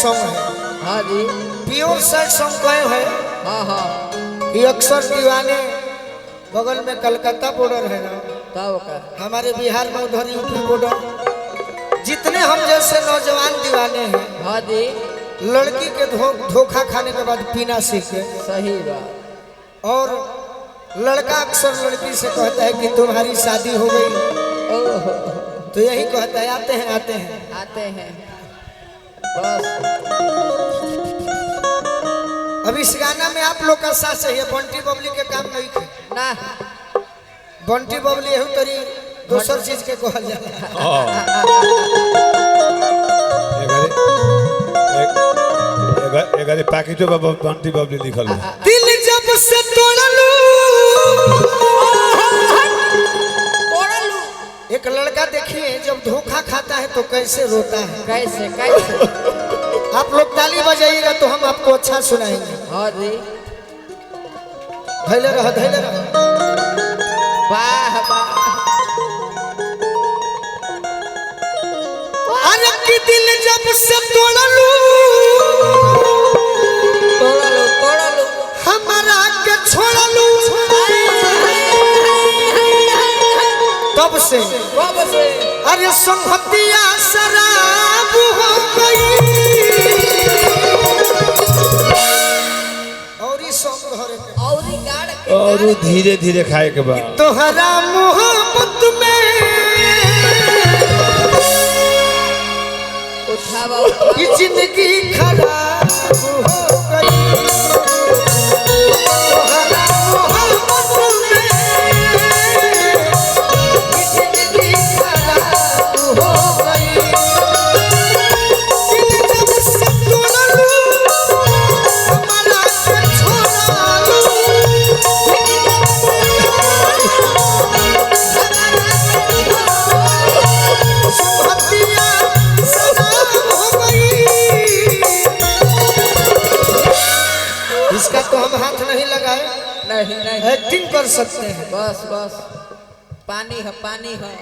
Song है। हाँ जी। प्योर सैड सॉन्ग कहे है। हाँ हाँ। ये अक्सर दीवाने बगल में कलकत्ता बॉर्डर है ना, तब का हमारे बिहार में उधर यूपी बॉर्डर। जितने हम जैसे नौजवान दीवाने हैं, हाँ जी, लड़की के धोखा खाने के बाद पीना सीखे, सही बात। और लड़का अक्सर लड़की से कहता है कि तुम्हारी शादी हो गई, ओह तो यही कहता है आते हैं आते हैं बस। अब इस गाना में आप लोग का साथ सही है, बंटी बबली के काम नहीं थे ना। बंटी बबली यही तरी दूसर चीज के कहल जाला। एगारे पैकेटो बाबा बंटी बबली लिखल है। दिल जब से तोड़लू, एक लड़का देखिए जब धोखा खाता है तो कैसे रोता है। कैसे कैसे? आप लोग ताली बजाइएगा तो हम आपको अच्छा सुनाएंगे। हाँ जी। धैले रहो धैले रहो। वाह वाह। अरे कि दिल जब से तोड़लू, तोड़लू हमारा के छोड़लू, तब से अरे संगतिया शराब हो गई। और इस सॉन्ग घरे पे और धीरे धीरे खाए के बाद तोहरा मोहब्बत में उठावा ये जिंदगी खराब हो गई। तोहरा मोहब्बत में ये जिंदगी खराब हो गई। दिल जब से तोड़लू, हमारा के छोड़लू, संगतिया शराब हो गई। इसका तो हम हाथ नहीं लगाए, नहीं नहीं, एक्टिंग कर सकते हैं। बस बस पानी है पानी है।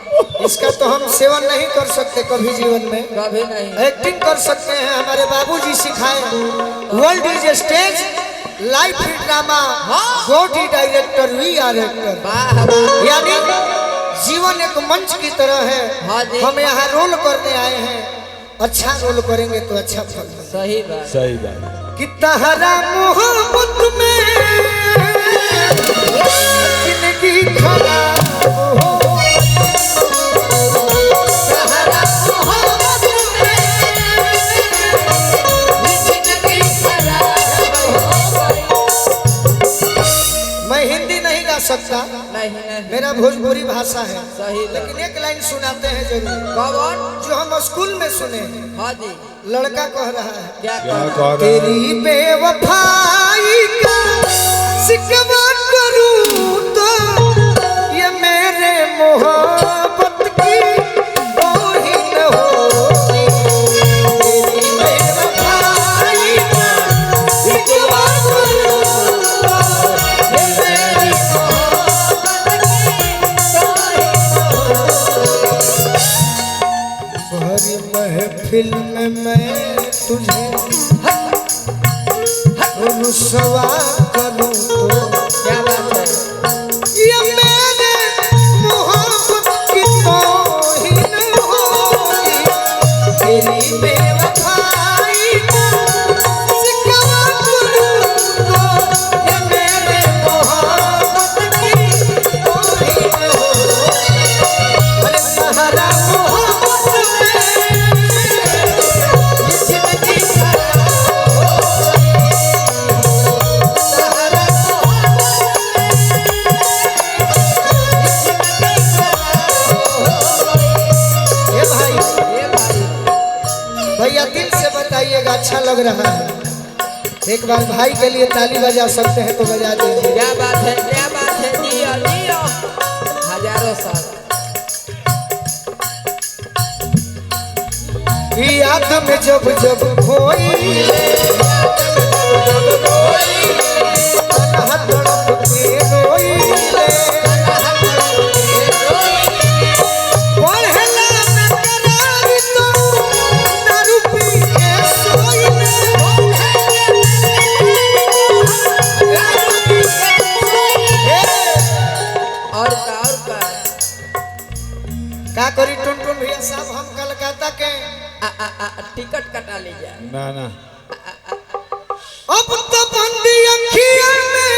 इसका तो हम सेवन नहीं कर सकते कभी जीवन में, कभी नहीं। एक्टिंग कर सकते हैं। हमारे बाबूजी सिखाए world is stage, life is drama, God is director, we are actor. वाह वाह। यानी जीवन एक मंच की तरह है। हाँ जी। हम यहाँ रोल करने आए हैं, अच्छा रोल करेंगे तो अच्छा फल मिलेगा। सही बात। सही बात। कि तहरा मोहब्बत में जिंदगी खराब हो गई। तहरा मोहब्बत में जिंदगी खराब हो गई। मैं हिंदी नहीं गा सकता, नहीं नहीं, मेरा भोजपुरी भाषा है, सही बात। लेकिन एक लाइन सुनाते हैं जरूर, कौन? जो हम स्कूल में सुने हैं। हाँ जी। लड़का कह रहा है, क्या क्या कह? कह रहा है? तेरी बेवफाई का शिकवा करूं तो ये मेरे मोहब्बत की तौहीन होगी। तेरी बेवफाई का शिकवा करूं तो ये मेरी मोहब्बत की तौहीन होगी। भरी महफिल में मैं तुझे रुसवा करूं तो क्या बात है? ये मेरे मोहब्बत की तौहीन होगी। तेरी बेवफाई का शिकवा करूं तो ये मेरे मोहब्बत की तौहीन होगी। अरे सहारा मोहब्बत में ये जिंदगी खराब हो गई। सहारा ये भाई, ये भाई भैया दिल से बताइएगा अच्छा लग रहा है। एक बार भाई के लिए ताली बजा सकते हैं तो बजा दीजिए। क्या बात है? क्या बात है? जियो जियो हजारों साल। याद में जब जब खोई तन्हा तड़प के रोई ले। पढ़ला में करारी तो दारू पी के सोई ले। ना ना अब तो बंदी अखिया में।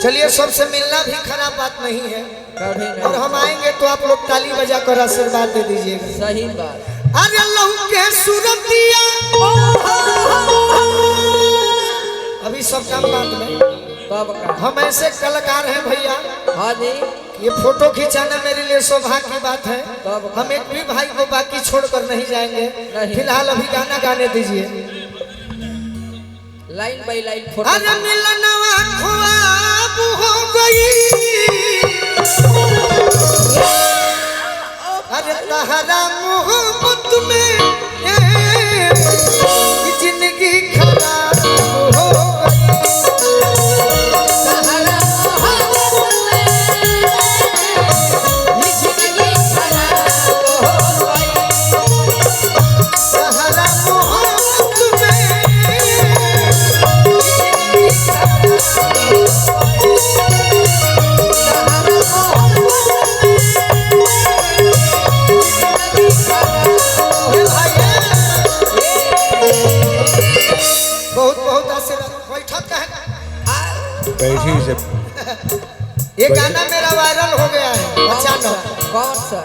चलिए, सबसे मिलना भी खराब बात नहीं है, कभी और नहीं। हम आएंगे तो आप लोग ताली बजा कर आशीर्वाद दे दीजिएगा। सही बात। अरे लहू के सूरतिया अभी सब काम बात नहीं। तब का हम ऐसे कलाकार हैं भैया, हाँ जी। ये फोटो खिंचाना मेरे लिए सौभाग्य की बात है। तब हम एक भी भाई को बाकी छोड़कर नहीं जाएंगे। नहीं। फिलहाल अभी गाना गाने दीजिए। लाइन बाई लाइन फोटो। अरे मिलनवा ख्वाब हो गई, अरे तहरा मोहब्बत में जिंदगी खराब हो गई। सहारा मोहब्बत में ये जिंदगी खराब हो गई। तहरा मोहब्बत में बहुत बहुत आशीर्वाद। बैठक का है। बैठी से ये गाना मेरा वायरल हो गया है अचानक। कौन सा?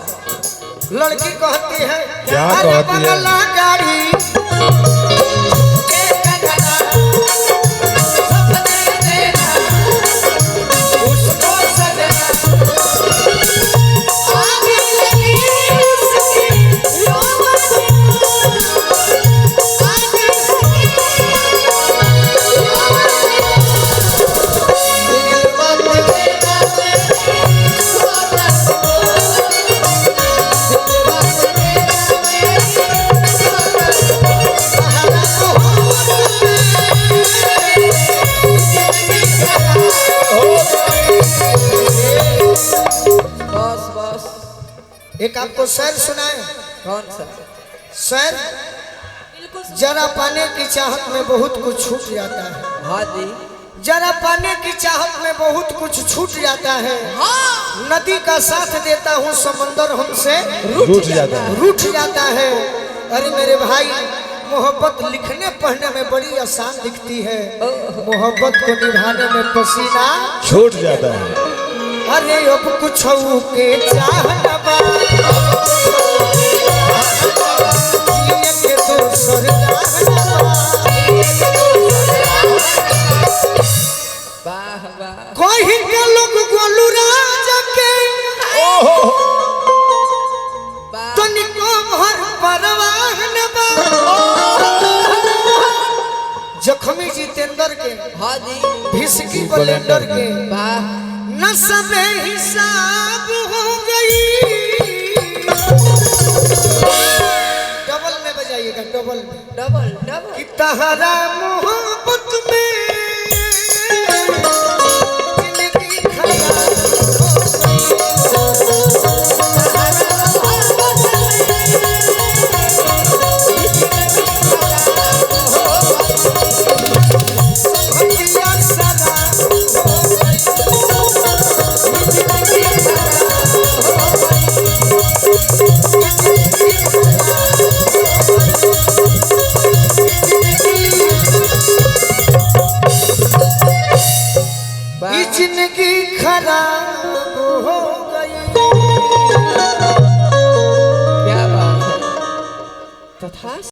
लड़की कहती है क्या अरे कहती है? बंगला गाड़ी के कंगना सपने देना उसको सजना आगे लगी उसकी रोमन आगे बस बस। एक आपको शेर सुनाए। कौन सा? शेर जरा पाने की चाहत में बहुत कुछ छूट जाता है। हाँ जी। जरा पाने की चाहत में बहुत कुछ छूट जाता है। नदी का साथ देता हूँ समंदर हमसे रूठ जाता है। रूठ जाता है। अरे मेरे भाई, मोहब्बत लिखने पढ़ने में बड़ी आसान दिखती है, मोहब्बत को निभाने में पसीना छूट जाता है। अरे अब कुछ के चाहना बा, जिए के दोसर चाहना बा। वाह वाह। कोई के लोग गोलू राजा के वाह। तनिको भर परवाह न बा। जख्मी जितेंद्र के, हाँ जी। भिस्की बलेंडर के वाह। नसबे हिसाब हो गई। डबल में बजाइएगा, डबल में। Double double. कि तहरा मोहब्बत में जिंदगी खराब हो गई। संहतिया सदा हो गई। वाह। जिंदगी खराब